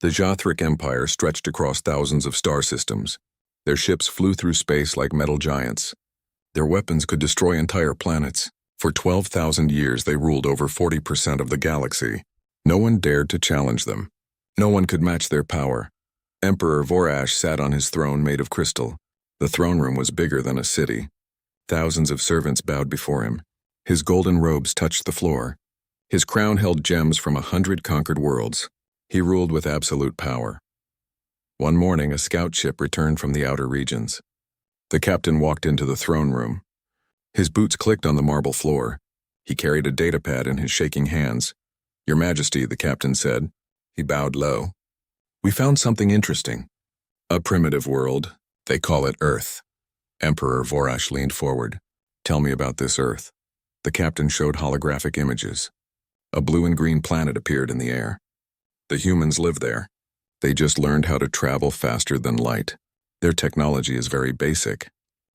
The Jothric Empire stretched across thousands of star systems. Their ships flew through space like metal giants. Their weapons could destroy entire planets. For 12,000 years they ruled over 40% of the galaxy. No one dared to challenge them. No one could match their power. Emperor Vorash sat on his throne made of crystal. The throne room was bigger than a city. Thousands of servants bowed before him. His golden robes touched the floor. His crown held gems from 100 conquered worlds. He ruled with absolute power. One morning, a scout ship returned from the outer regions. The captain walked into the throne room. His boots clicked on the marble floor. He carried a datapad in his shaking hands. "Your Majesty," the captain said. He bowed low. "We found something interesting. A primitive world. They call it Earth." Emperor Vorash leaned forward. "Tell me about this Earth." The captain showed holographic images. A blue and green planet appeared in the air. The humans live there. They just learned how to travel faster than light. Their technology is very basic.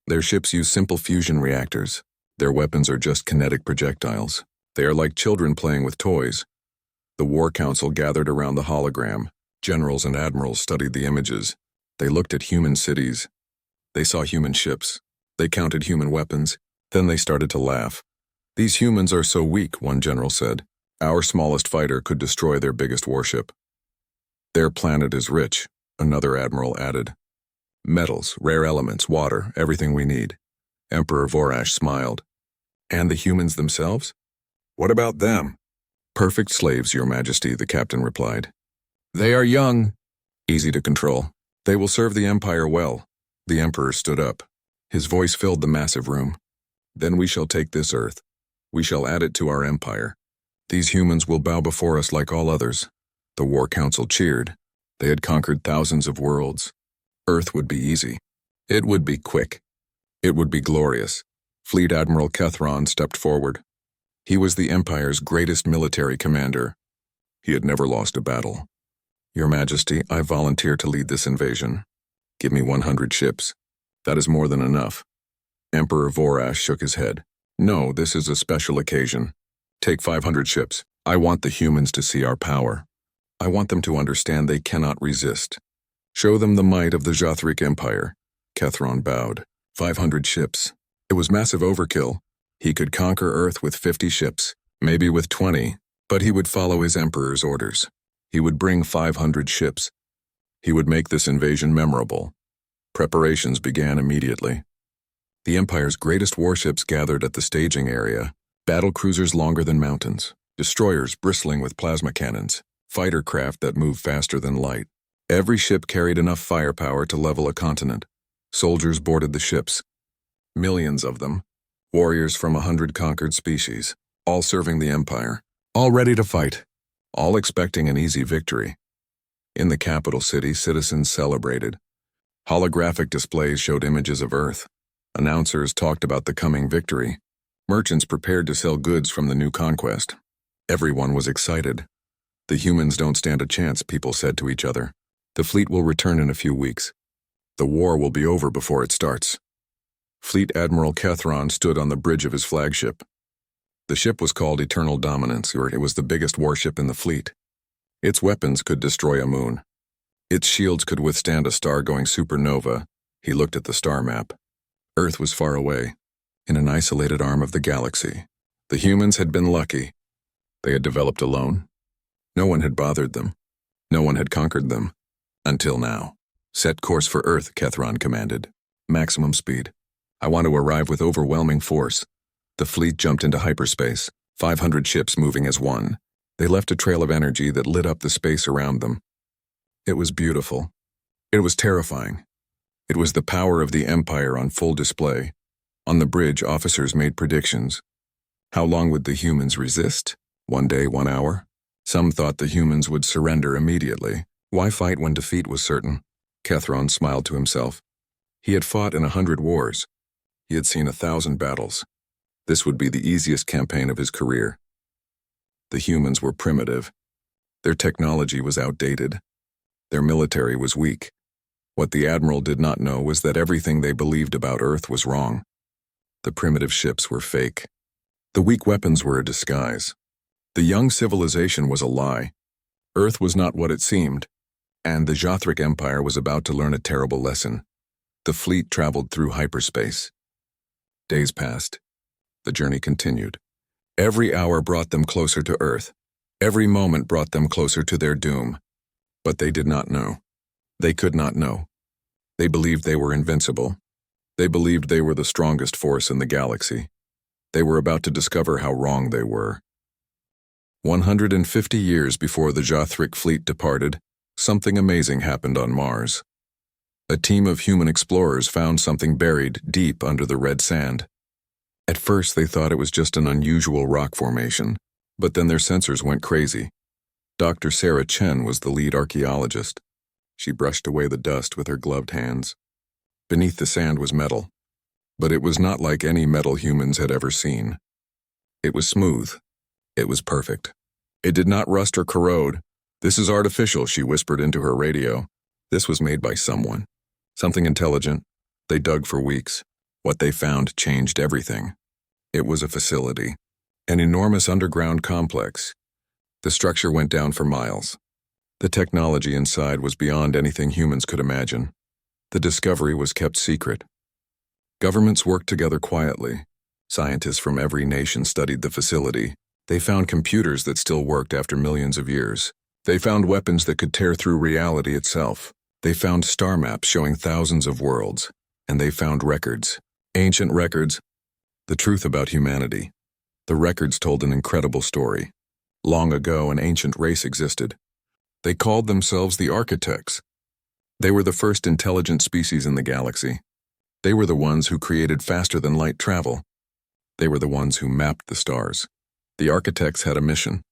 Their ships use simple fusion reactors. Their weapons are just kinetic projectiles. They are like children playing with toys. The War Council gathered around the hologram. Generals and admirals studied the images. They looked at human cities. They saw human ships. They counted human weapons. Then they started to laugh. "These humans are so weak," one general said. "Our smallest fighter could destroy their biggest warship." "Their planet is rich," another admiral added. "Metals, rare elements, water, everything we need." Emperor Vorash smiled. "And the humans themselves?" "What about them?" "Perfect slaves, Your Majesty," the captain replied. "They are young, easy to control. They will serve the Empire well." The Emperor stood up. His voice filled the massive room. "Then we shall take this Earth. We shall add it to our empire. These humans will bow before us like all others." The War Council cheered. They had conquered thousands of worlds. Earth would be easy. It would be quick. It would be glorious. Fleet Admiral Kethron stepped forward. He was the Empire's greatest military commander. He had never lost a battle. "Your Majesty, I volunteer to lead this invasion. Give me 100 ships. That is more than enough." Emperor Vorash shook his head. "No, this is a special occasion. Take 500 ships. I want the humans to see our power. I want them to understand they cannot resist. Show them the might of the Jothric Empire." Kethron bowed. 500 ships. It was massive overkill. He could conquer Earth with 50 ships, maybe with 20, but he would follow his emperor's orders. He would bring 500 ships. He would make this invasion memorable. Preparations began immediately. The Empire's greatest warships gathered at the staging area. Battle cruisers longer than mountains, destroyers bristling with plasma cannons, fighter craft that moved faster than light. Every ship carried enough firepower to level a continent. Soldiers boarded the ships. Millions of them. Warriors from 100 conquered species, all serving the Empire, all ready to fight, all expecting an easy victory. In the capital city, citizens celebrated. Holographic displays showed images of Earth. Announcers talked about the coming victory. Merchants prepared to sell goods from the new conquest. Everyone was excited. "The humans don't stand a chance," people said to each other. "The fleet will return in a few weeks. The war will be over before it starts." Fleet Admiral Kethron stood on the bridge of his flagship. The ship was called Eternal Dominance, or it was the biggest warship in the fleet. Its weapons could destroy a moon. Its shields could withstand a star-going supernova. He looked at the star map. Earth was far away, in an isolated arm of the galaxy. The humans had been lucky. They had developed alone. No one had bothered them. No one had conquered them. Until now. "Set course for Earth," Kethron commanded. "Maximum speed. I want to arrive with overwhelming force." The fleet jumped into hyperspace, 500 ships moving as one. They left a trail of energy that lit up the space around them. It was beautiful. It was terrifying. It was the power of the Empire on full display. On the bridge, officers made predictions. How long would the humans resist? 1 day, 1 hour? Some thought the humans would surrender immediately. Why fight when defeat was certain? Kethron smiled to himself. He had fought in 100 wars. He had seen 1,000 battles. This would be the easiest campaign of his career. The humans were primitive. Their technology was outdated. Their military was weak. What the Admiral did not know was that everything they believed about Earth was wrong. The primitive ships were fake. The weak weapons were a disguise. The young civilization was a lie. Earth was not what it seemed. And the Jothric Empire was about to learn a terrible lesson. The fleet traveled through hyperspace. Days passed. The journey continued. Every hour brought them closer to Earth. Every moment brought them closer to their doom. But they did not know. They could not know. They believed they were invincible. They believed they were the strongest force in the galaxy. They were about to discover how wrong they were. 150 years before the Jothric fleet departed, something amazing happened on Mars. A team of human explorers found something buried deep under the red sand. At first, they thought it was just an unusual rock formation, but then their sensors went crazy. Dr. Sarah Chen was the lead archaeologist. She brushed away the dust with her gloved hands. Beneath the sand was metal, but it was not like any metal humans had ever seen. It was smooth. It was perfect. It did not rust or corrode. "This is artificial," she whispered into her radio. This was made by someone. Something intelligent. They dug for weeks. What they found changed everything. It was a facility. An enormous underground complex. The structure went down for miles. The technology inside was beyond anything humans could imagine. The discovery was kept secret. Governments worked together quietly. Scientists from every nation studied the facility. They found computers that still worked after millions of years. They found weapons that could tear through reality itself. They found star maps showing thousands of worlds. And they found records. Ancient records. The truth about humanity. The records told an incredible story. Long ago, an ancient race existed. They called themselves the Architects. They were the first intelligent species in the galaxy. They were the ones who created faster-than-light travel. They were the ones who mapped the stars. The Architects had a mission.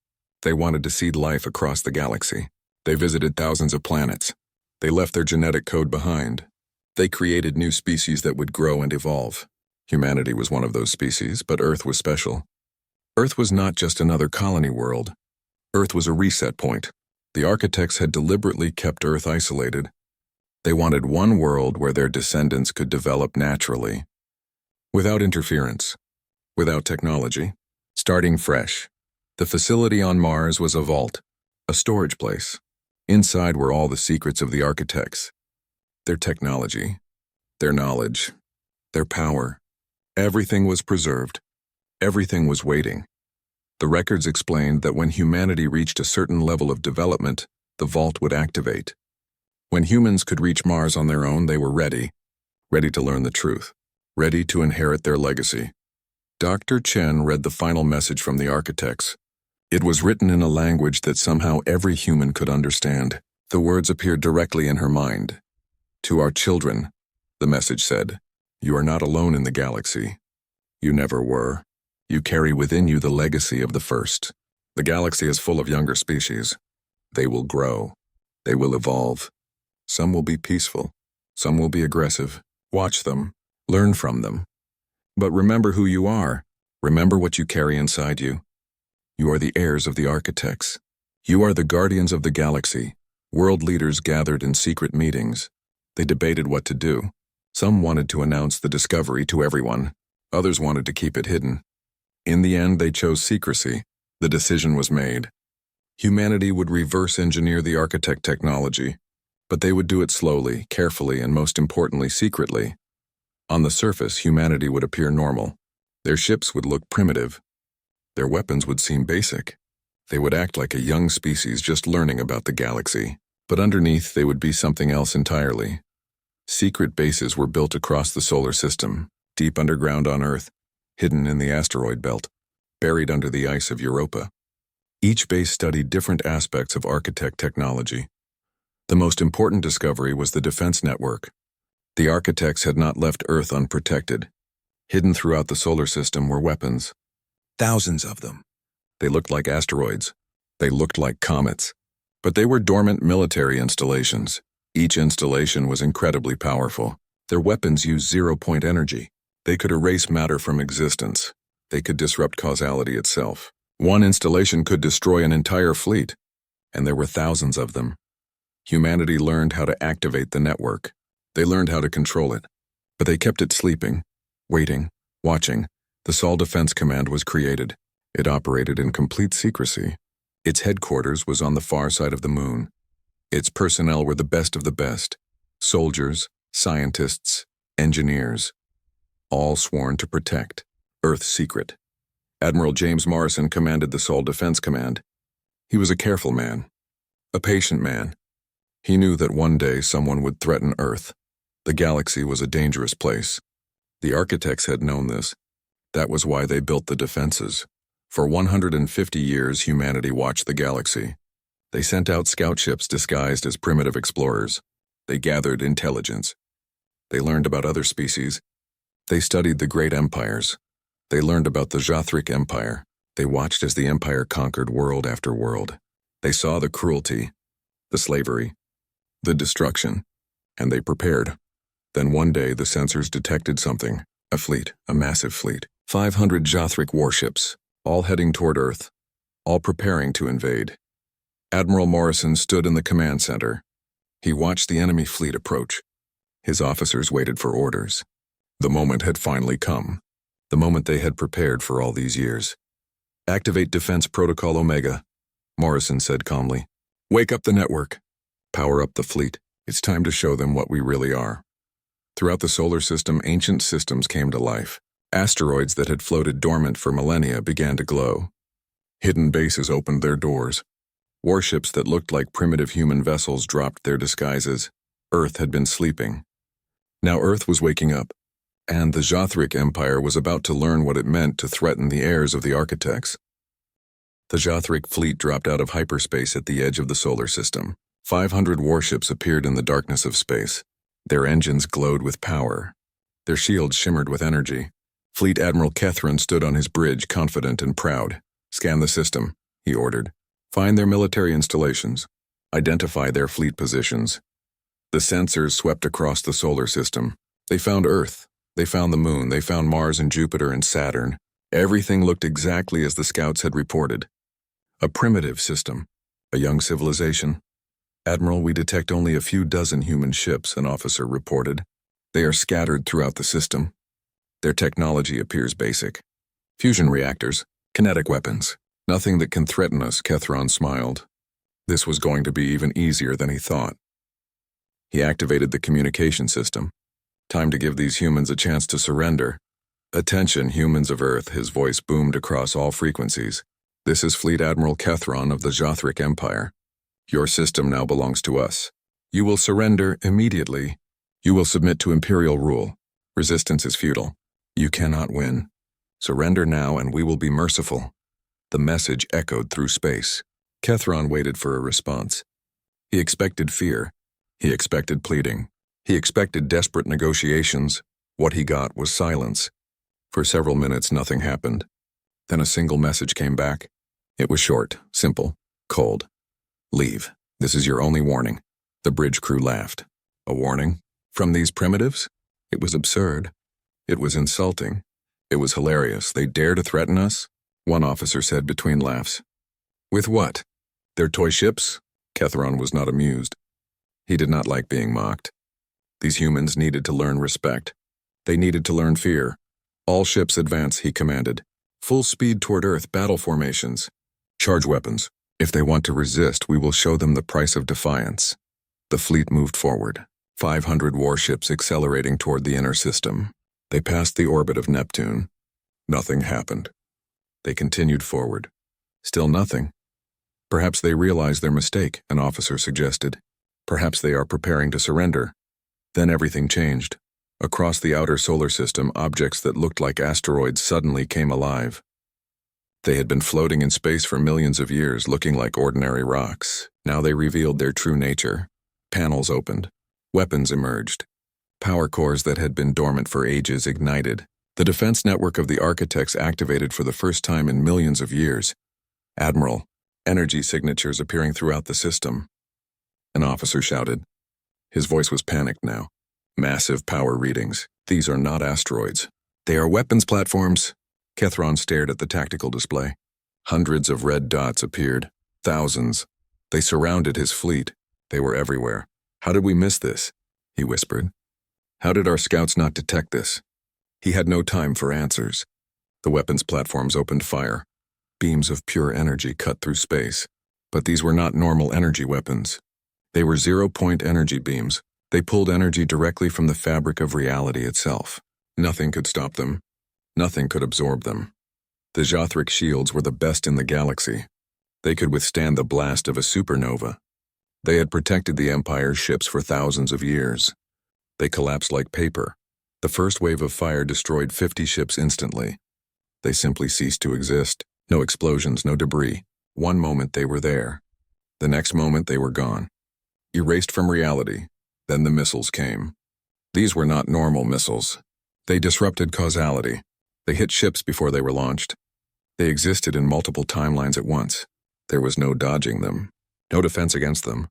They wanted to seed life across the galaxy. They visited thousands of planets. They left their genetic code behind. They created new species that would grow and evolve. Humanity was one of those species, but Earth was special. Earth was not just another colony world. Earth was a reset point. The Architects had deliberately kept Earth isolated. They wanted one world where their descendants could develop naturally, without interference, without technology, starting fresh. The facility on Mars was a vault, a storage place. Inside were all the secrets of the Architects, their technology, their knowledge, their power. Everything was preserved. Everything was waiting. The records explained that when humanity reached a certain level of development, the vault would activate. When humans could reach Mars on their own, they were ready to learn the truth, ready to inherit their legacy. Dr. Chen read the final message from the Architects. It was written in a language that somehow every human could understand. The words appeared directly in her mind. "To our children," the message said, "you are not alone in the galaxy. You never were. You carry within you the legacy of the first. The galaxy is full of younger species. They will grow. They will evolve. Some will be peaceful. Some will be aggressive. Watch them. Learn from them. But remember who you are. Remember what you carry inside you. You are the heirs of the Architects. You are the guardians of the galaxy." World leaders gathered in secret meetings. They debated what to do. Some wanted to announce the discovery to everyone. Others wanted to keep it hidden. In the end, they chose secrecy. The decision was made. Humanity would reverse engineer the Architect technology, but they would do it slowly, carefully, and most importantly, secretly. On the surface, humanity would appear normal. Their ships would look primitive. Their weapons would seem basic. They would act like a young species just learning about the galaxy. But underneath, they would be something else entirely. Secret bases were built across the solar system, deep underground on Earth, hidden in the asteroid belt, buried under the ice of Europa. Each base studied different aspects of Architect technology. The most important discovery was the defense network. The Architects had not left Earth unprotected. Hidden throughout the solar system were weapons. Thousands of them. They looked like asteroids. They looked like comets. But they were dormant military installations. Each installation was incredibly powerful. Their weapons used zero-point energy. They could erase matter from existence. They could disrupt causality itself. One installation could destroy an entire fleet, and there were thousands of them. Humanity learned how to activate the network. They learned how to control it. But they kept it sleeping, waiting, watching. The Sol Defense Command was created. It operated in complete secrecy. Its headquarters was on the far side of the moon. Its personnel were the best of the best. Soldiers, scientists, engineers, all sworn to protect Earth's secret. Admiral James Morrison commanded the Sol Defense Command. He was a careful man, a patient man. He knew that one day someone would threaten Earth. The galaxy was a dangerous place. The architects had known this. That was why they built the defenses. For 150 years, humanity watched the galaxy. They sent out scout ships disguised as primitive explorers. They gathered intelligence. They learned about other species. They studied the great empires. They learned about the Jothric Empire. They watched as the empire conquered world after world. They saw the cruelty, the slavery, the destruction, and they prepared. Then one day the sensors detected something, a fleet, a massive fleet, 500 Jothric warships, all heading toward Earth, all preparing to invade. Admiral Morrison stood in the command center. He watched the enemy fleet approach. His officers waited for orders. The moment had finally come, the moment they had prepared for all these years. "Activate Defense Protocol Omega," Morrison said calmly. "Wake up the network. Power up the fleet. It's time to show them what we really are." Throughout the solar system, ancient systems came to life. Asteroids that had floated dormant for millennia began to glow. Hidden bases opened their doors. Warships that looked like primitive human vessels dropped their disguises. Earth had been sleeping. Now Earth was waking up, and the Jothric Empire was about to learn what it meant to threaten the heirs of the architects. The Jothric fleet dropped out of hyperspace at the edge of the solar system. 500 warships appeared in the darkness of space. Their engines glowed with power. Their shields shimmered with energy. Fleet Admiral Kethron stood on his bridge, confident and proud. "Scan the system," he ordered. "Find their military installations. Identify their fleet positions." The sensors swept across the solar system. They found Earth. They found the Moon. They found Mars and Jupiter and Saturn. Everything looked exactly as the scouts had reported. A primitive system. A young civilization. "Admiral, we detect only a few dozen human ships," an officer reported. "They are scattered throughout the system. Their technology appears basic. Fusion reactors, kinetic weapons. Nothing that can threaten us," Kethron smiled. This was going to be even easier than he thought. He activated the communication system. "Time to give these humans a chance to surrender. Attention, humans of Earth," his voice boomed across all frequencies. "This is Fleet Admiral Kethron of the Jothric Empire. Your system now belongs to us. You will surrender immediately. You will submit to Imperial rule. Resistance is futile. You cannot win. Surrender now and we will be merciful." The message echoed through space. Kethron waited for a response. He expected fear. He expected pleading. He expected desperate negotiations. What he got was silence. For several minutes, nothing happened. Then a single message came back. It was short, simple, cold. "Leave. This is your only warning." The bridge crew laughed. A warning? From these primitives? It was absurd. It was insulting. It was hilarious. They dare to threaten us? One officer said between laughs. "With what? Their toy ships?" Kethron was not amused. He did not like being mocked. These humans needed to learn respect. They needed to learn fear. "All ships advance," he commanded. "Full speed toward Earth, battle formations. Charge weapons. If they want to resist, we will show them the price of defiance." The fleet moved forward. 500 warships accelerating toward the inner system. They passed the orbit of Neptune. Nothing happened. They continued forward. Still nothing. "Perhaps they realize their mistake," an officer suggested. "Perhaps they are preparing to surrender." Then everything changed. Across the outer solar system, objects that looked like asteroids suddenly came alive. They had been floating in space for millions of years, looking like ordinary rocks. Now they revealed their true nature. Panels opened. Weapons emerged. Power cores that had been dormant for ages ignited. The defense network of the architects activated for the first time in millions of years. "Admiral, energy signatures appearing throughout the system." An officer shouted. His voice was panicked now. "Massive power readings. These are not asteroids. They are weapons platforms." Kethron stared at the tactical display. Hundreds of red dots appeared. Thousands. They surrounded his fleet. They were everywhere. "How did we miss this?" he whispered. "How did our scouts not detect this?" He had no time for answers. The weapons platforms opened fire. Beams of pure energy cut through space. But these were not normal energy weapons. They were zero-point energy beams. They pulled energy directly from the fabric of reality itself. Nothing could stop them. Nothing could absorb them. The Jothric shields were the best in the galaxy. They could withstand the blast of a supernova. They had protected the Empire's ships for thousands of years. They collapsed like paper. The first wave of fire destroyed 50 ships instantly. They simply ceased to exist. No explosions, no debris. One moment they were there. The next moment they were gone. Erased from reality. Then the missiles came. These were not normal missiles. They disrupted causality. They hit ships before they were launched. They existed in multiple timelines at once. There was no dodging them. No defense against them.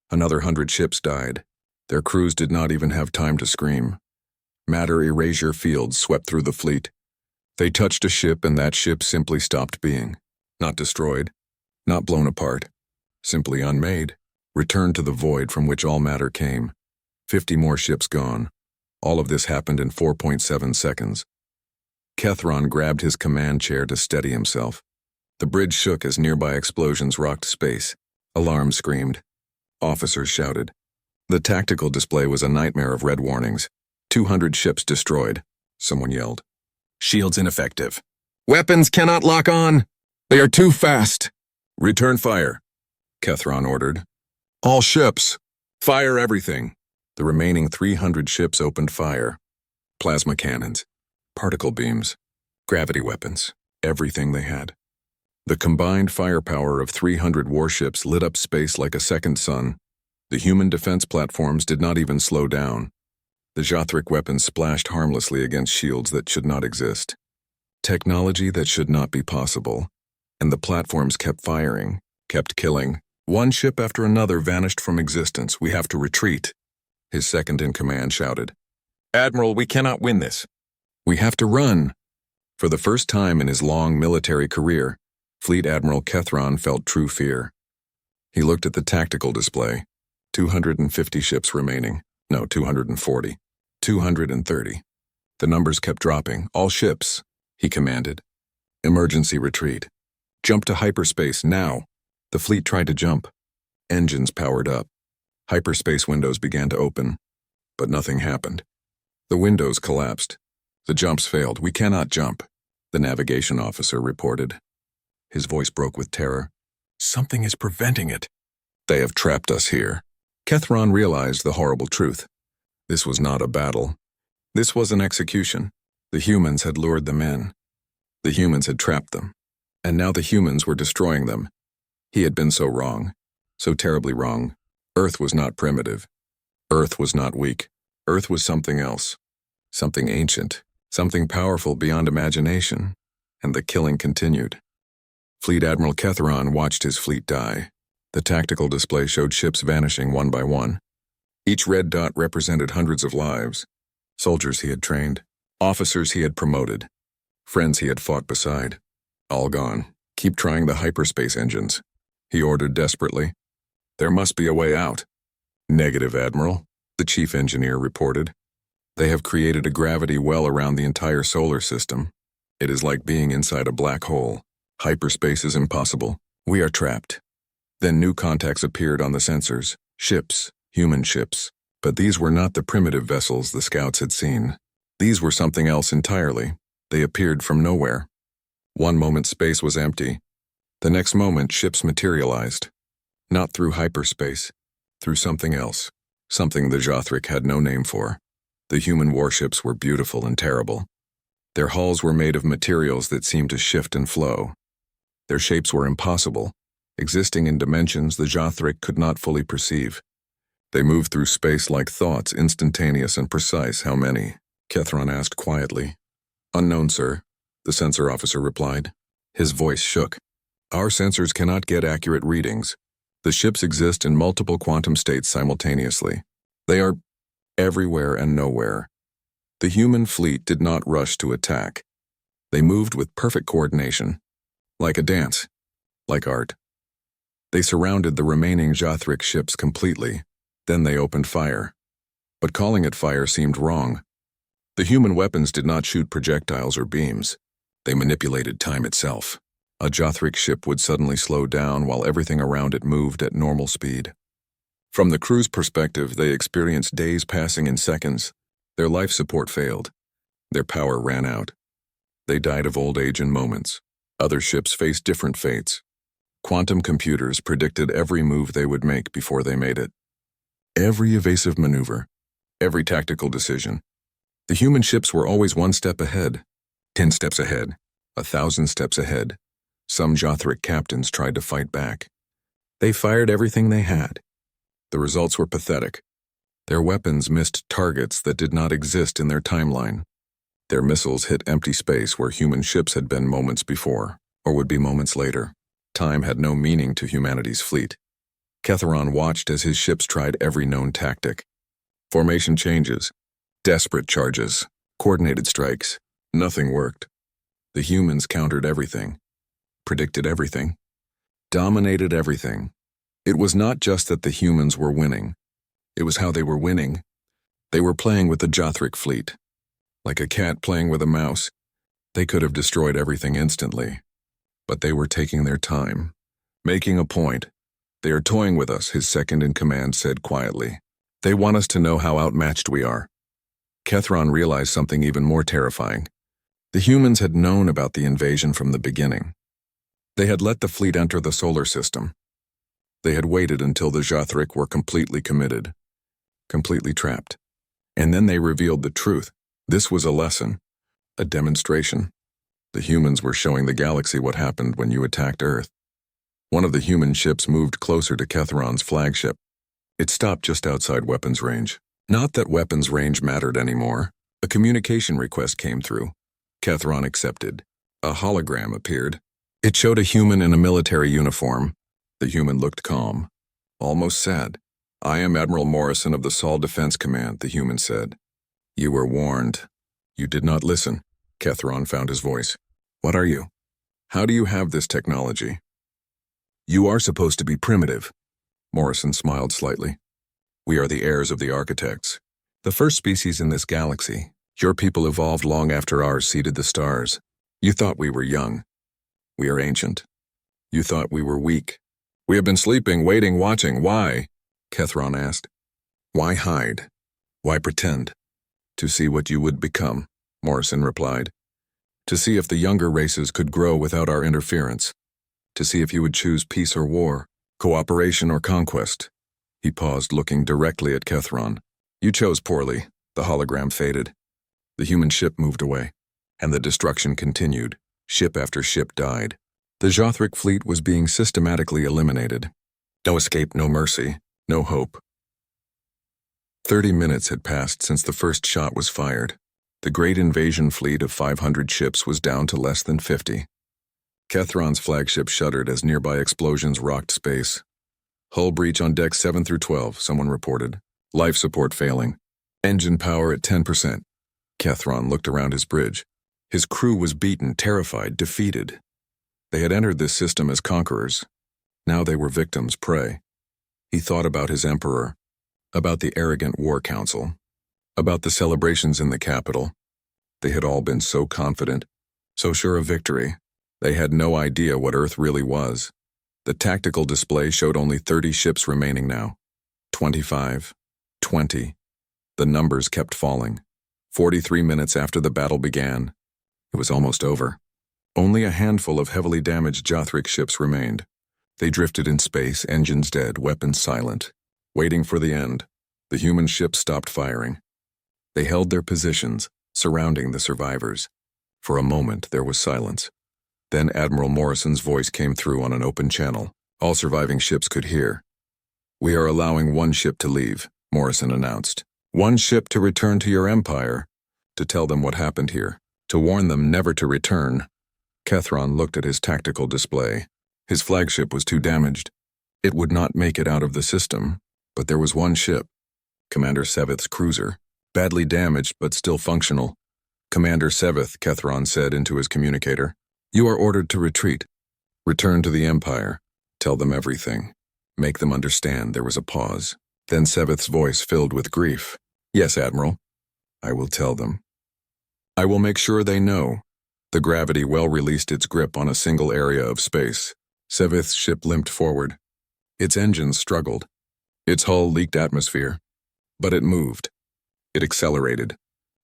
Another 100 ships died. Their crews did not even have time to scream. Matter erasure fields swept through the fleet. They touched a ship and that ship simply stopped being. Not destroyed. Not blown apart. Simply unmade. Returned to the void from which all matter came. 50 more ships gone. All of this happened in 4.7 seconds. Kethron grabbed his command chair to steady himself. The bridge shook as nearby explosions rocked space. Alarms screamed. Officers shouted. The tactical display was a nightmare of red warnings. 200 ships destroyed. Someone yelled. Shields ineffective. Weapons cannot lock on. They are too fast. Return fire, Kethron ordered. All ships. Fire everything. The remaining 300 ships opened fire. Plasma cannons. Particle beams. Gravity weapons. Everything they had. The combined firepower of 300 warships lit up space like a second sun. The human defense platforms did not even slow down. The Jothric weapons splashed harmlessly against shields that should not exist. Technology that should not be possible. And the platforms kept firing, kept killing. One ship after another vanished from existence. We have to retreat. His second-in-command shouted. Admiral, we cannot win this. We have to run. For the first time in his long military career, Fleet Admiral Kethron felt true fear. He looked at the tactical display. 250 ships remaining. No, 240. 230. The numbers kept dropping. All ships, he commanded. Emergency retreat. Jump to hyperspace now. The fleet tried to jump. Engines powered up. Hyperspace windows began to open. But nothing happened. The windows collapsed. The jumps failed. We cannot jump, the navigation officer reported. His voice broke with terror. Something is preventing it. They have trapped us here. Kethron realized the horrible truth. This was not a battle. This was an execution. The humans had lured them in. The humans had trapped them. And now the humans were destroying them. He had been so wrong. So terribly wrong. Earth was not primitive. Earth was not weak. Earth was something else. Something ancient. Something powerful beyond imagination. And the killing continued. Fleet Admiral Kethron watched his fleet die. The tactical display showed ships vanishing one by one. Each red dot represented hundreds of lives. Soldiers he had trained. Officers he had promoted. Friends he had fought beside. All gone. Keep trying the hyperspace engines, he ordered desperately. There must be a way out. Negative, Admiral, the chief engineer reported. They have created a gravity well around the entire solar system. It is like being inside a black hole. Hyperspace is impossible. We are trapped. Then new contacts appeared on the sensors. Ships, human ships. But these were not the primitive vessels the scouts had seen. These were something else entirely. They appeared from nowhere. One moment space was empty. The next moment ships materialized. Not through hyperspace. Through something else. Something the Jothric had no name for. The human warships were beautiful and terrible. Their hulls were made of materials that seemed to shift and flow. Their shapes were impossible, existing in dimensions the Jothric could not fully perceive. They moved through space like thoughts, instantaneous and precise. How many? Kethron asked quietly. Unknown, sir, the sensor officer replied. His voice shook. Our sensors cannot get accurate readings. The ships exist in multiple quantum states simultaneously. They are everywhere and nowhere. The human fleet did not rush to attack. They moved with perfect coordination. Like a dance. Like art. They surrounded the remaining Jothric ships completely. Then they opened fire. But calling it fire seemed wrong. The human weapons did not shoot projectiles or beams. They manipulated time itself. A Jothric ship would suddenly slow down while everything around it moved at normal speed. From the crew's perspective, they experienced days passing in seconds. Their life support failed. Their power ran out. They died of old age in moments. Other ships faced different fates. Quantum computers predicted every move they would make before they made it. Every evasive maneuver, every tactical decision. The human ships were always one step ahead, 10 steps ahead, 1,000 steps ahead. Some Jothric captains tried to fight back. They fired everything they had. The results were pathetic. Their weapons missed targets that did not exist in their timeline. Their missiles hit empty space where human ships had been moments before, or would be moments later. Time had no meaning to humanity's fleet. Ketheron watched as his ships tried every known tactic. Formation changes, desperate charges, coordinated strikes. Nothing worked. The humans countered everything, predicted everything, dominated everything. It was not just that the humans were winning. It was how they were winning. They were playing with the Jothric fleet. Like a cat playing with a mouse, they could have destroyed everything instantly. But they were taking their time, making a point. They are toying with us, his second-in-command said quietly. They want us to know how outmatched we are. Ketheron realized something even more terrifying. The humans had known about the invasion from the beginning. They had let the fleet enter the solar system. They had waited until the Jothric were completely committed, completely trapped. And then they revealed the truth. This was a lesson, a demonstration. The humans were showing the galaxy what happened when you attacked Earth. One of the human ships moved closer to Ketheron's flagship. It stopped just outside weapons range. Not that weapons range mattered anymore. A communication request came through. Ketheron accepted. A hologram appeared. It showed a human in a military uniform. The human looked calm, almost sad. "I am Admiral Morrison of the Sol Defense Command," the human said. "You were warned. You did not listen." Ketheron found his voice. "What are you? How do you have this technology?" "You are supposed to be primitive." Morrison smiled slightly. "We are the heirs of the architects. The first species in this galaxy. Your people evolved long after ours seeded the stars. You thought we were young. We are ancient. You thought we were weak. We have been sleeping, waiting, watching. Why?" Ketheron asked. "Why hide? Why pretend?" "To see what you would become," Morrison replied. "To see if the younger races could grow without our interference. To see if you would choose peace or war, cooperation or conquest." He paused, looking directly at Ketheron. "You chose poorly." The hologram faded. The human ship moved away, and the destruction continued. Ship after ship died. The Jothric fleet was being systematically eliminated. No escape, no mercy, no hope. 30 minutes had passed since the first shot was fired. The great invasion fleet of 500 ships was down to less than 50. Ketheron's flagship shuddered as nearby explosions rocked space. "Hull breach on decks 7 through 12, someone reported. Life support failing. Engine power at 10%. Ketheron looked around his bridge. His crew was beaten, terrified, defeated. They had entered this system as conquerors. Now they were victims, prey. He thought about his emperor, about the arrogant war council, about the celebrations in the capital. They had all been so confident, so sure of victory. They had no idea what Earth really was. The tactical display showed only 30 ships remaining now. 25, 20. The numbers kept falling. 43 minutes after the battle began, it was almost over. Only a handful of heavily damaged Jothric ships remained. They drifted in space, engines dead, weapons silent. Waiting for the end, the human ships stopped firing. They held their positions, surrounding the survivors. For a moment, there was silence. Then Admiral Morrison's voice came through on an open channel. All surviving ships could hear. "We are allowing one ship to leave," Morrison announced. "One ship to return to your empire, to tell them what happened here, to warn them never to return." Ketheron looked at his tactical display. His flagship was too damaged. It would not make it out of the system, but there was one ship, Commander Seveth's cruiser, badly damaged but still functional. "Commander Seveth," Ketheron said into his communicator, "you are ordered to retreat. Return to the Empire. Tell them everything. Make them understand." There was a pause. Then Seveth's voice filled with grief. "Yes, Admiral. I will tell them. I will make sure they know." The gravity well released its grip on a single area of space. Seveth's ship limped forward. Its engines struggled. Its hull leaked atmosphere, but it moved. It accelerated,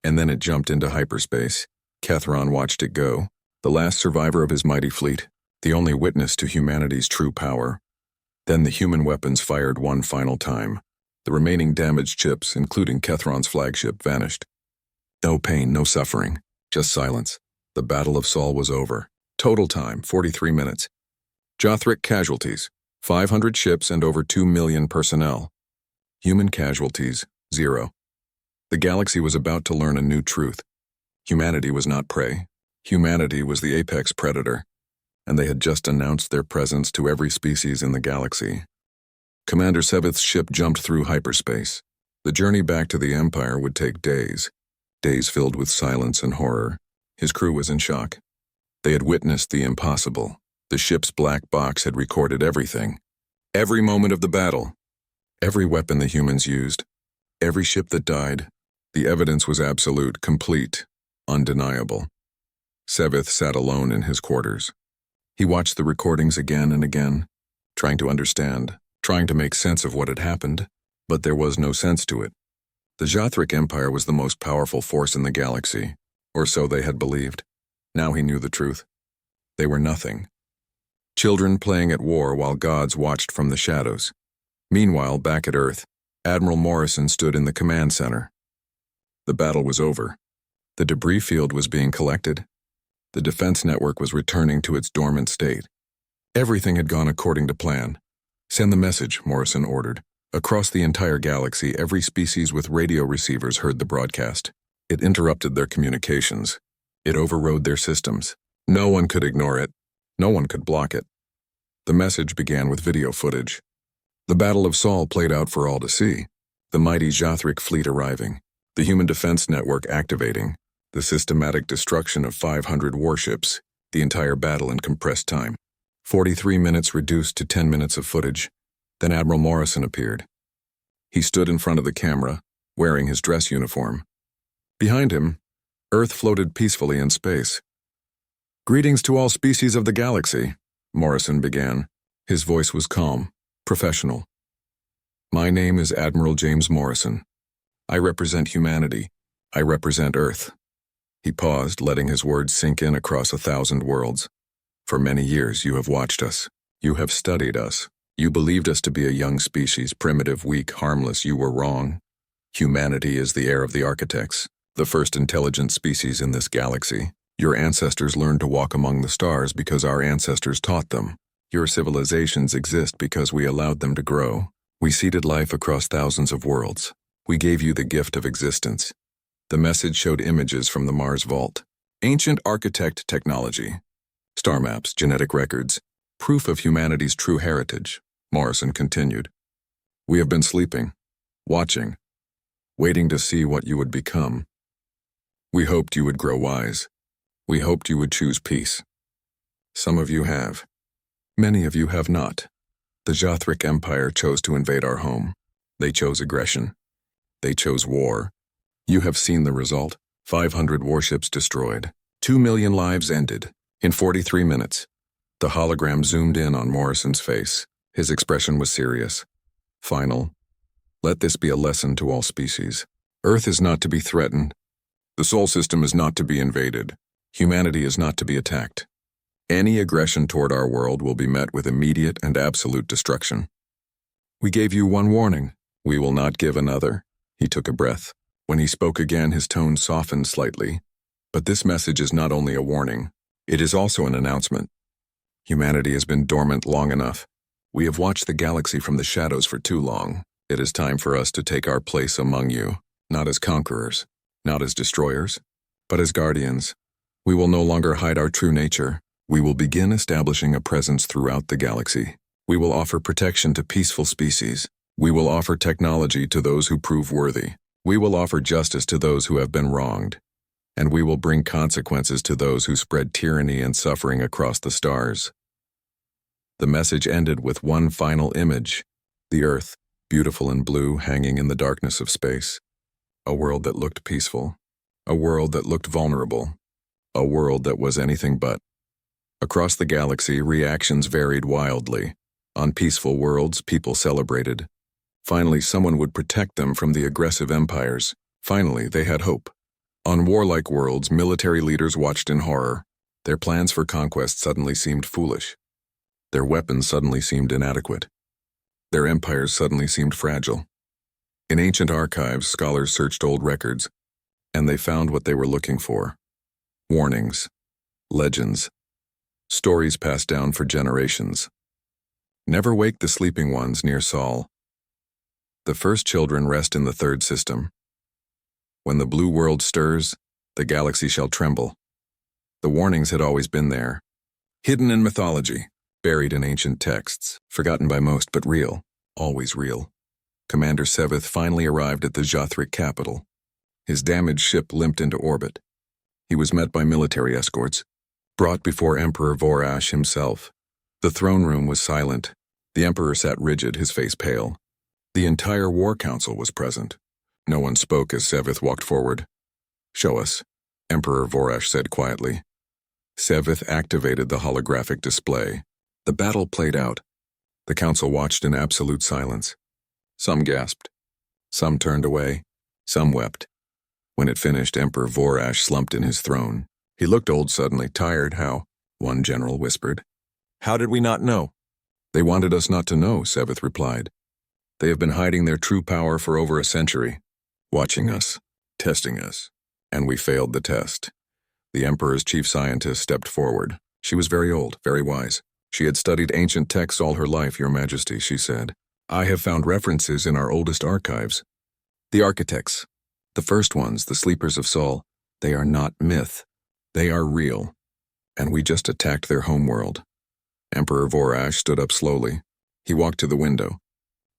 and then it jumped into hyperspace. Kethron watched it go, the last survivor of his mighty fleet, the only witness to humanity's true power. Then the human weapons fired one final time. The remaining damaged ships, including Kethron's flagship, vanished. No pain, no suffering, just silence. The Battle of Sol was over. Total time, 43 minutes. Jothric casualties, 500 ships and over 2 million personnel. Human casualties, 0. The galaxy was about to learn a new truth. Humanity was not prey. Humanity was the apex predator, and they had just announced their presence to every species in the galaxy. Commander Seveth's ship jumped through hyperspace. The journey back to the Empire would take days. Days filled with silence and horror. His crew was in shock. They had witnessed the impossible. The ship's black box had recorded everything. Every moment of the battle. Every weapon the humans used. Every ship that died. The evidence was absolute, complete, undeniable. Seveth sat alone in his quarters. He watched the recordings again and again, trying to understand, trying to make sense of what had happened, but there was no sense to it. The Jothric Empire was the most powerful force in the galaxy, or so they had believed. Now he knew the truth. They were nothing. Children playing at war while gods watched from the shadows. Meanwhile, back at Earth, Admiral Morrison stood in the command center. The battle was over. The debris field was being collected. The defense network was returning to its dormant state. Everything had gone according to plan. Send the message, Morrison ordered. Across the entire galaxy, every species with radio receivers heard the broadcast. It interrupted their communications. It overrode their systems. No one could ignore it. No one could block it. The message began with video footage. The Battle of Sol played out for all to see. The mighty Jothric fleet arriving. The human defense network activating. The systematic destruction of 500 warships. The entire battle in compressed time. 43 minutes reduced to 10 minutes of footage. Then Admiral Morrison appeared. He stood in front of the camera, wearing his dress uniform. Behind him, Earth floated peacefully in space. "Greetings to all species of the galaxy," Morrison began. His voice was calm, professional. "My name is Admiral James Morrison. I represent humanity. I represent Earth." He paused, letting his words sink in across 1,000 worlds. "For many years you have watched us. You have studied us. You believed us to be a young species, primitive, weak, harmless. You were wrong. Humanity is the heir of the architects, the first intelligent species in this galaxy. Your ancestors learned to walk among the stars because our ancestors taught them. Your civilizations exist because we allowed them to grow. We seeded life across thousands of worlds. We gave you the gift of existence." The message showed images from the Mars Vault. Ancient architect technology. Star maps, genetic records, proof of humanity's true heritage. Morrison continued. "We have been sleeping, watching, waiting to see what you would become. We hoped you would grow wise. We hoped you would choose peace. Some of you have. Many of you have not. The Jothric Empire chose to invade our home. They chose aggression. They chose war. You have seen the result. 500 warships destroyed. 2 million lives ended. In 43 minutes. The hologram zoomed in on Morrison's face. His expression was serious. Final. Let this be a lesson to all species. Earth is not to be threatened. The Sol system is not to be invaded. Humanity is not to be attacked. Any aggression toward our world will be met with immediate and absolute destruction. We gave you one warning. We will not give another." He took a breath. When he spoke again, his tone softened slightly. "But this message is not only a warning. It is also an announcement. Humanity has been dormant long enough. We have watched the galaxy from the shadows for too long. It is time for us to take our place among you, not as conquerors, not as destroyers, but as guardians. We will no longer hide our true nature. We will begin establishing a presence throughout the galaxy. We will offer protection to peaceful species. We will offer technology to those who prove worthy. We will offer justice to those who have been wronged. And we will bring consequences to those who spread tyranny and suffering across the stars." The message ended with one final image. The Earth, beautiful and blue, hanging in the darkness of space. A world that looked peaceful. A world that looked vulnerable. A world that was anything but. Across the galaxy, reactions varied wildly. On peaceful worlds, people celebrated. Finally, someone would protect them from the aggressive empires. Finally, they had hope. On warlike worlds, military leaders watched in horror. Their plans for conquest suddenly seemed foolish. Their weapons suddenly seemed inadequate. Their empires suddenly seemed fragile. In ancient archives, scholars searched old records, and they found what they were looking for. Warnings, legends, stories passed down for generations. Never wake the sleeping ones near Sol. The first children rest in the third system. When the blue world stirs, the galaxy shall tremble. The warnings had always been there, hidden in mythology, buried in ancient texts, forgotten by most but real, always real. Commander Sevith finally arrived at the Jothric capital. His damaged ship limped into orbit. He was met by military escorts, brought before Emperor Vorash himself. The throne room was silent. The Emperor sat rigid, his face pale. The entire War Council was present. No one spoke as Sevith walked forward. "Show us," Emperor Vorash said quietly. Sevith activated the holographic display. The battle played out. The council watched in absolute silence. Some gasped. Some turned away. Some wept. When it finished, Emperor Vorash slumped in his throne. He looked old suddenly, tired. "How?" one general whispered. "How did we not know?" "They wanted us not to know," Sevith replied. "They have been hiding their true power for over a century, watching us, testing us, and we failed the test." The Emperor's chief scientist stepped forward. She was very old, very wise. She had studied ancient texts all her life, "Your Majesty," she said. "I have found references in our oldest archives. The architects, the first ones, the sleepers of Sol, they are not myth. They are real. And we just attacked their homeworld." Emperor Vorash stood up slowly. He walked to the window.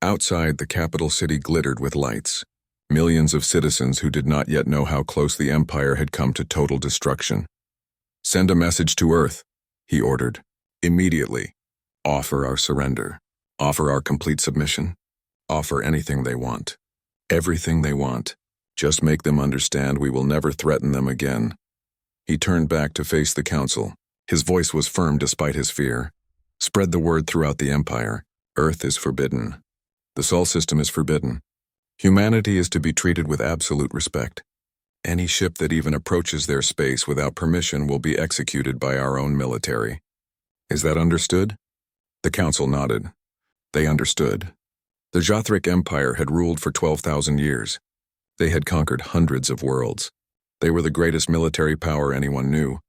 Outside, the capital city glittered with lights. Millions of citizens who did not yet know how close the Empire had come to total destruction. "Send a message to Earth," he ordered. "Immediately. Offer our surrender. Offer our complete submission. Offer anything they want. Everything they want. Just make them understand we will never threaten them again." He turned back to face the council. His voice was firm despite his fear. "Spread the word throughout the Empire. Earth is forbidden. The Sol system is forbidden. Humanity is to be treated with absolute respect. Any ship that even approaches their space without permission will be executed by our own military. Is that understood?" The council nodded. They understood. The Jothric Empire had ruled for 12,000 years. They had conquered hundreds of worlds. They were the greatest military power anyone knew.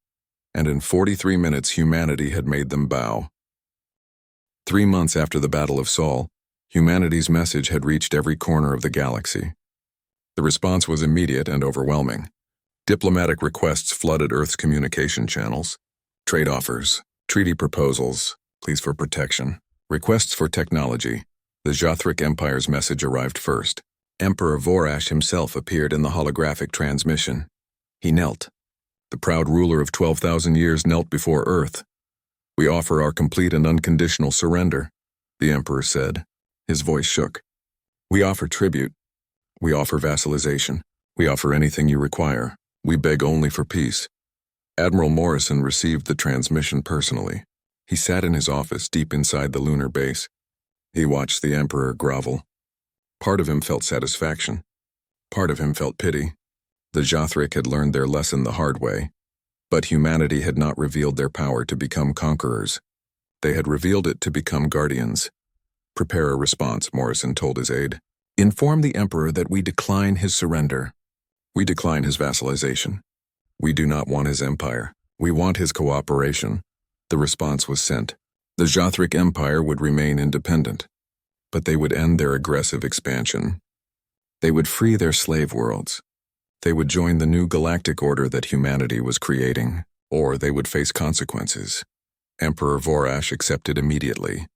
And in 43 minutes, humanity had made them bow. 3 months after the Battle of Sol, humanity's message had reached every corner of the galaxy. The response was immediate and overwhelming. Diplomatic requests flooded Earth's communication channels. Trade offers, treaty proposals, pleas for protection, requests for technology. The Jothric Empire's message arrived first. Emperor Vorash himself appeared in the holographic transmission. He knelt. The proud ruler of 12,000 years knelt before Earth. "We offer our complete and unconditional surrender," the Emperor said. His voice shook. "We offer tribute. We offer vassalization. We offer anything you require. We beg only for peace." Admiral Morrison received the transmission personally. He sat in his office deep inside the lunar base. He watched the Emperor grovel. Part of him felt satisfaction. Part of him felt pity. The Jothric had learned their lesson the hard way. But humanity had not revealed their power to become conquerors. They had revealed it to become guardians. "Prepare a response," Morrison told his aide. "Inform the Emperor that we decline his surrender. We decline his vassalization. We do not want his empire. We want his cooperation." The response was sent. The Jothric Empire would remain independent, but they would end their aggressive expansion. They would free their slave worlds. They would join the new galactic order that humanity was creating, or they would face consequences. Emperor Vorash accepted immediately.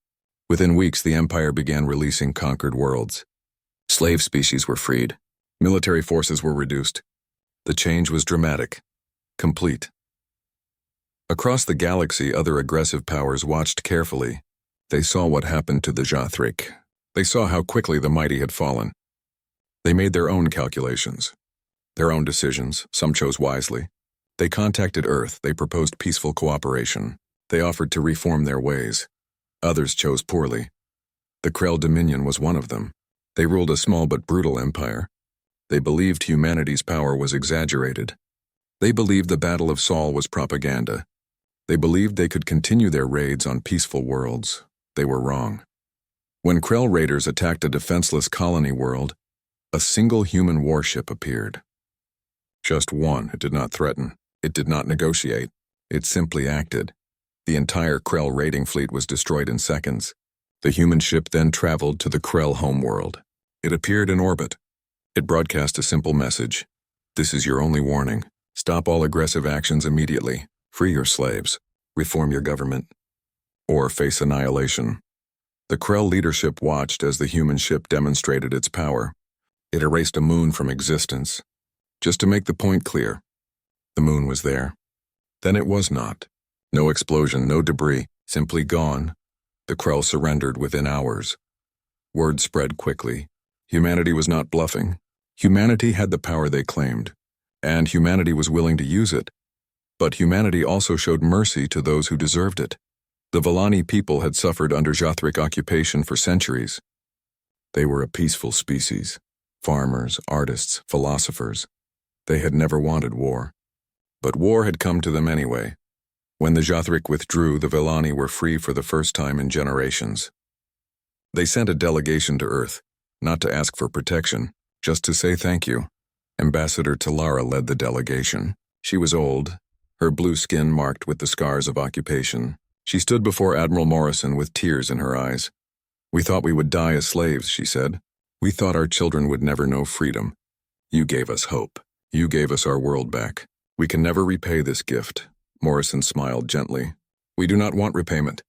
Within weeks, the Empire began releasing conquered worlds. Slave species were freed. Military forces were reduced. The change was dramatic, complete. Across the galaxy, other aggressive powers watched carefully. They saw what happened to the Jothric. They saw how quickly the mighty had fallen. They made their own calculations, their own decisions. Some chose wisely. They contacted Earth. They proposed peaceful cooperation. They offered to reform their ways. Others chose poorly. The Krell Dominion was one of them. They ruled a small but brutal empire. They believed humanity's power was exaggerated. They believed the Battle of Sol was propaganda. They believed they could continue their raids on peaceful worlds. They were wrong. When Krell raiders attacked a defenseless colony world, a single human warship appeared. Just one. It did not threaten. It did not negotiate. It simply acted. The entire Krell raiding fleet was destroyed in seconds. The human ship then traveled to the Krell homeworld. It appeared in orbit. It broadcast a simple message. This is your only warning. Stop all aggressive actions immediately. Free your slaves. Reform your government. Or face annihilation. The Krell leadership watched as the human ship demonstrated its power. It erased a moon from existence. Just to make the point clear, the moon was there. Then it was not. No explosion, no debris, simply gone. The Krell surrendered within hours. Word spread quickly. Humanity was not bluffing. Humanity had the power they claimed, and humanity was willing to use it. But humanity also showed mercy to those who deserved it. The Vellani people had suffered under Jothric occupation for centuries. They were a peaceful species. Farmers, artists, philosophers. They had never wanted war. But war had come to them anyway. When the Jothric withdrew, the Vellani were free for the first time in generations. They sent a delegation to Earth, not to ask for protection, just to say thank you. Ambassador Talara led the delegation. She was old, her blue skin marked with the scars of occupation. She stood before Admiral Morrison with tears in her eyes. We thought we would die as slaves, she said. We thought our children would never know freedom. You gave us hope. You gave us our world back. We can never repay this gift. Morrison smiled gently. We do not want repayment.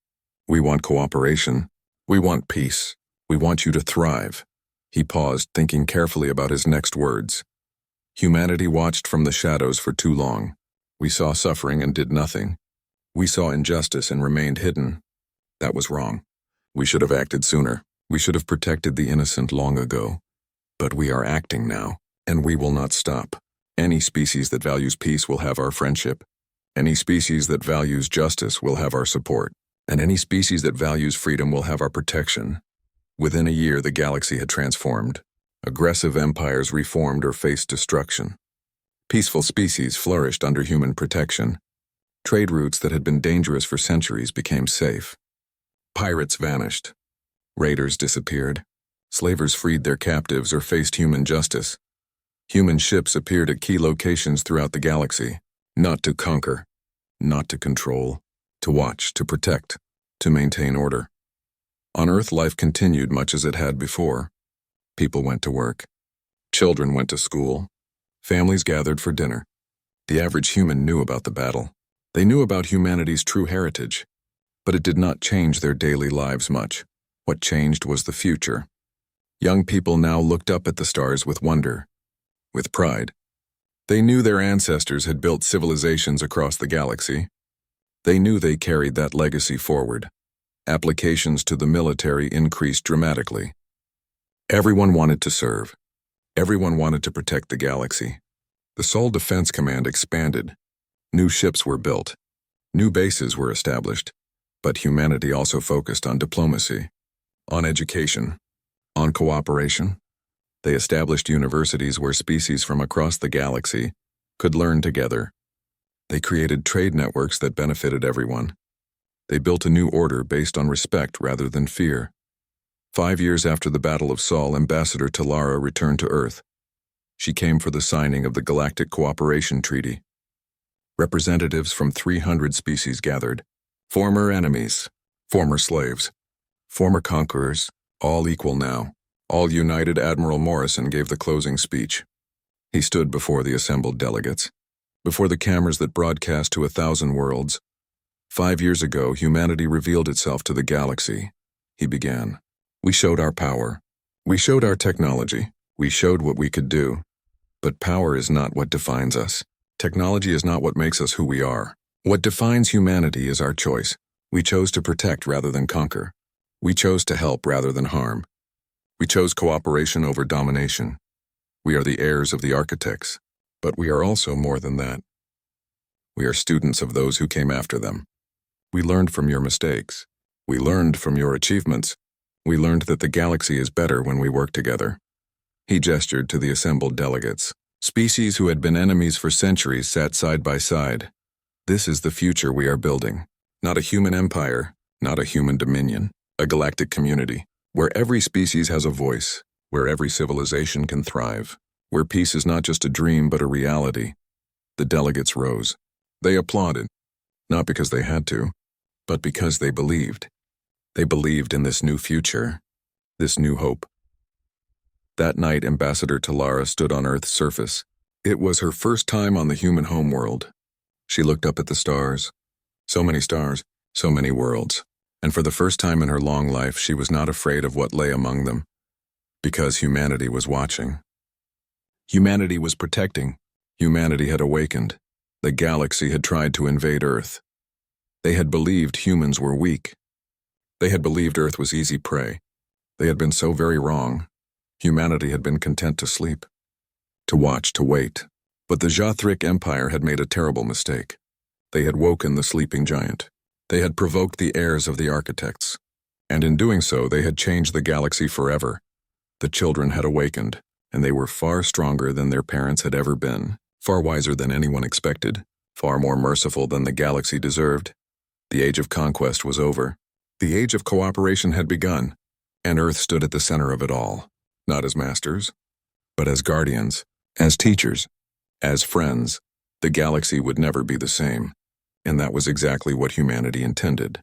We want cooperation. We want peace. We want you to thrive. He paused, thinking carefully about his next words. Humanity watched from the shadows for too long. We saw suffering and did nothing. We saw injustice and remained hidden. That was wrong. We should have acted sooner. We should have protected the innocent long ago. But we are acting now, and we will not stop. Any species that values peace will have our friendship. Any species that values justice will have our support. And any species that values freedom will have our protection. Within a year, the galaxy had transformed. Aggressive empires reformed or faced destruction. Peaceful species flourished under human protection. Trade routes that had been dangerous for centuries became safe. Pirates vanished. Raiders disappeared. Slavers freed their captives or faced human justice. Human ships appeared at key locations throughout the galaxy, not to conquer, not to control, to watch, to protect, to maintain order. On Earth, life continued much as it had before. People went to work. Children went to school. Families gathered for dinner. The average human knew about the battle. They knew about humanity's true heritage, but it did not change their daily lives much. What changed was the future. Young people now looked up at the stars with wonder, with pride. They knew their ancestors had built civilizations across the galaxy. They knew they carried that legacy forward. Applications to the military increased dramatically. Everyone wanted to serve. Everyone wanted to protect the galaxy. The Sol Defense Command expanded. New ships were built. New bases were established. But humanity also focused on diplomacy, on education, on cooperation. They established universities where species from across the galaxy could learn together. They created trade networks that benefited everyone. They built a new order based on respect rather than fear. 5 years after the Battle of Sol, Ambassador Talara returned to Earth. She came for the signing of the Galactic Cooperation Treaty. Representatives from 300 species gathered. Former enemies, former slaves, former conquerors, all equal now. All united. Admiral Morrison gave the closing speech. He stood before the assembled delegates, before the cameras that broadcast to 1,000 worlds. 5 years ago, humanity revealed itself to the galaxy. He began. We showed our power. We showed our technology. We showed what we could do. But power is not what defines us. Technology is not what makes us who we are. What defines humanity is our choice. We chose to protect rather than conquer. We chose to help rather than harm. We chose cooperation over domination. We are the heirs of the architects, but we are also more than that. We are students of those who came after them. We learned from your mistakes. We learned from your achievements. We learned that the galaxy is better when we work together. He gestured to the assembled delegates. Species who had been enemies for centuries sat side by side. This is the future we are building. Not a human empire, not a human dominion, a galactic community, where every species has a voice, where every civilization can thrive, where peace is not just a dream but a reality. The delegates rose. They applauded, not because they had to, but because they believed. They believed in this new future, this new hope. That night, Ambassador Talara stood on Earth's surface. It was her first time on the human homeworld. She looked up at the stars. So many stars, so many worlds. And for the first time in her long life, she was not afraid of what lay among them, because humanity was watching. Humanity was protecting. Humanity had awakened. The galaxy had tried to invade Earth. They had believed humans were weak. They had believed Earth was easy prey. They had been so very wrong. Humanity had been content to sleep, to watch, to wait. But the Jathric Empire had made a terrible mistake. They had woken the sleeping giant. They had provoked the heirs of the architects. And in doing so, they had changed the galaxy forever. The children had awakened, and they were far stronger than their parents had ever been, far wiser than anyone expected, far more merciful than the galaxy deserved. The age of conquest was over. The age of cooperation had begun, and Earth stood at the center of it all. Not as masters, but as guardians, as teachers, as friends. The galaxy would never be the same, and that was exactly what humanity intended.